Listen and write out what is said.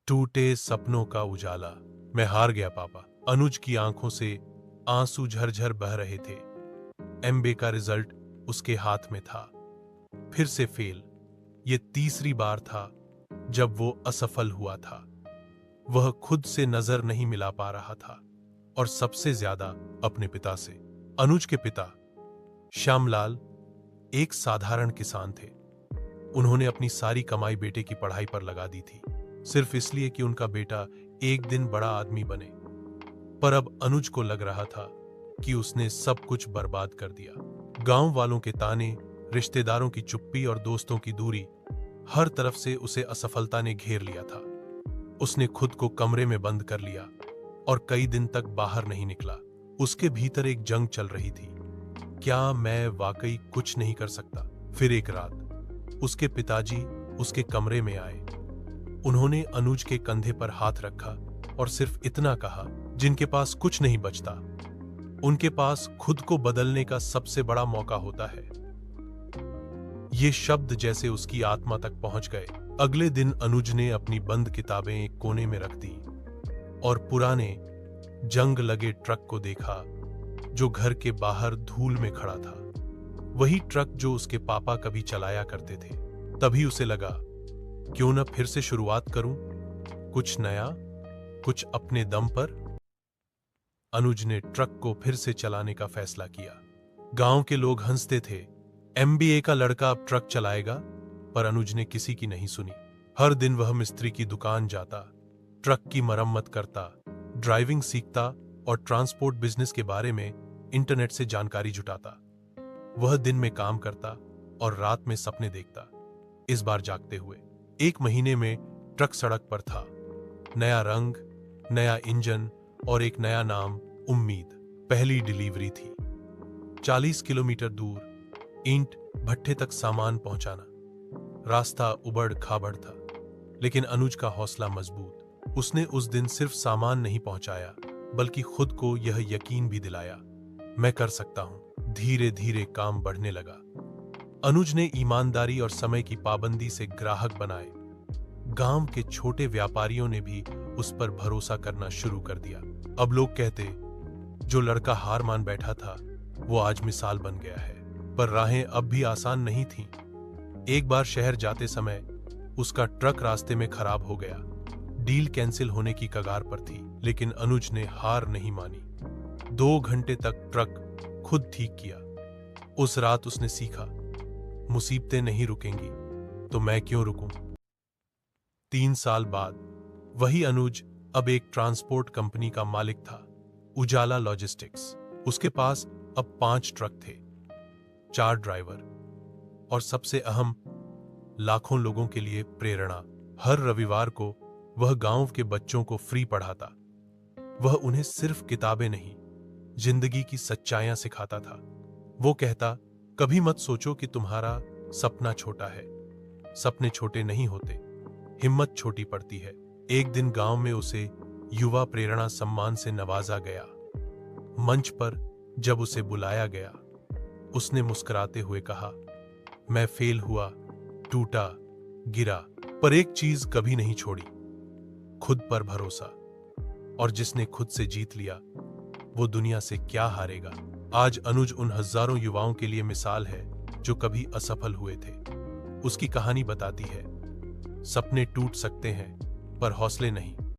टूटे सपनों का उजाला। मैं हार गया पापा। अनुज की आंखों से आंसू झरझर बह रहे थे। एमबीए का रिजल्ट उसके हाथ में था। फिर से फेल। ये तीसरी बार था जब वो असफल हुआ था। वह खुद से नजर नहीं मिला पा रहा था और सबसे ज्यादा अपने पिता से। अनुज के पिता श्यामलाल एक साधारण किसान थे। उन्होंने अपनी सारी कमाई बेटे की पढ़ाई पर लगा दी थी, सिर्फ इसलिए कि उनका बेटा एक दिन बड़ा आदमी बने। पर अब अनुज को लग रहा था कि उसने सब कुछ बर्बाद कर दिया। गांव वालों के ताने, रिश्तेदारों की चुप्पी और दोस्तों की दूरी, हर तरफ से उसे असफलता ने घेर लिया था। उसने खुद को कमरे में बंद कर लिया और कई दिन तक बाहर नहीं निकला। उसके भीतर एक जंग चल रही थी। क्या मैं वाकई कुछ नहीं कर सकता? फिर एक रात उसके पिताजी उसके कमरे में आए। उन्होंने अनुज के कंधे पर हाथ रखा और सिर्फ इतना कहा, जिनके पास कुछ नहीं बचता, उनके पास खुद को बदलने का सबसे बड़ा मौका होता है। ये शब्द जैसे उसकी आत्मा तक पहुंच गए। अगले दिन अनुज ने अपनी बंद किताबें एक कोने में रख दी और पुराने जंग लगे ट्रक को देखा जो घर के बाहर धूल में खड़ा था। वही ट्रक जो उसके पापा कभी चलाया करते थे। तभी उसे लगा, क्यों न फिर से शुरुआत करूं, कुछ नया, कुछ अपने दम पर। अनुज ने ट्रक को फिर से चलाने का फैसला किया। गांव के लोग हंसते थे, एमबीए का लड़का अब ट्रक चलाएगा। पर अनुज ने किसी की नहीं सुनी। हर दिन वह मिस्त्री की दुकान जाता, ट्रक की मरम्मत करता, ड्राइविंग सीखता और ट्रांसपोर्ट बिजनेस के बारे में इंटरनेट से जानकारी जुटाता। वह दिन में काम करता और रात में सपने देखता, इस बार जागते हुए। एक महीने में ट्रक सड़क पर था। नया रंग, नया इंजन और एक नया नाम, उम्मीद। पहली डिलीवरी थी। 40 किलोमीटर दूर ईंट भट्ठे तक सामान पहुंचाना। रास्ता उबड़ खाबड़ था, लेकिन अनुज का हौसला मजबूत। उसने उस दिन सिर्फ सामान नहीं पहुंचाया, बल्कि खुद को यह यकीन भी दिलाया, मैं कर सकता हूं। धीरे धीरे काम बढ़ने लगा। अनुज ने ईमानदारी और समय की पाबंदी से ग्राहक बनाए। गांव के छोटे व्यापारियों ने भी उस पर भरोसा करना शुरू कर दिया। अब लोग कहते, जो लड़का हार मान बैठा था वो आज मिसाल बन गया है। पर राहें अब भी आसान नहीं थीं। एक बार शहर जाते समय उसका ट्रक रास्ते में खराब हो गया। डील कैंसिल होने की कगार पर थी, लेकिन अनुज ने हार नहीं मानी। 2 घंटे तक ट्रक खुद ठीक किया। उस रात उसने सीखा, मुसीबतें नहीं रुकेंगी तो मैं क्यों रुकूं। 3 साल बाद वही अनुज अब एक ट्रांसपोर्ट कंपनी का मालिक था, उजाला लॉजिस्टिक्स। उसके पास अब 5 ट्रक थे, 4 ड्राइवर और सबसे अहम, लाखों लोगों के लिए प्रेरणा। हर रविवार को वह गांव के बच्चों को फ्री पढ़ाता। वह उन्हें सिर्फ किताबें नहीं, जिंदगी की सच्चाइयां सिखाता था। वो कहता, कभी मत सोचो कि तुम्हारा सपना छोटा है। सपने छोटे नहीं होते, हिम्मत छोटी पड़ती है। एक दिन गांव में उसे युवा प्रेरणा सम्मान से नवाजा गया। मंच पर जब उसे बुलाया गया, उसने मुस्कुराते हुए कहा, मैं फेल हुआ, टूटा, गिरा, पर एक चीज कभी नहीं छोड़ी, खुद पर भरोसा। और जिसने खुद से जीत लिया वो दुनिया से क्या हारेगा। आज अनुज उन हजारों युवाओं के लिए मिसाल है जो कभी असफल हुए थे। उसकी कहानी बताती है, सपने टूट सकते हैं पर हौसले नहीं।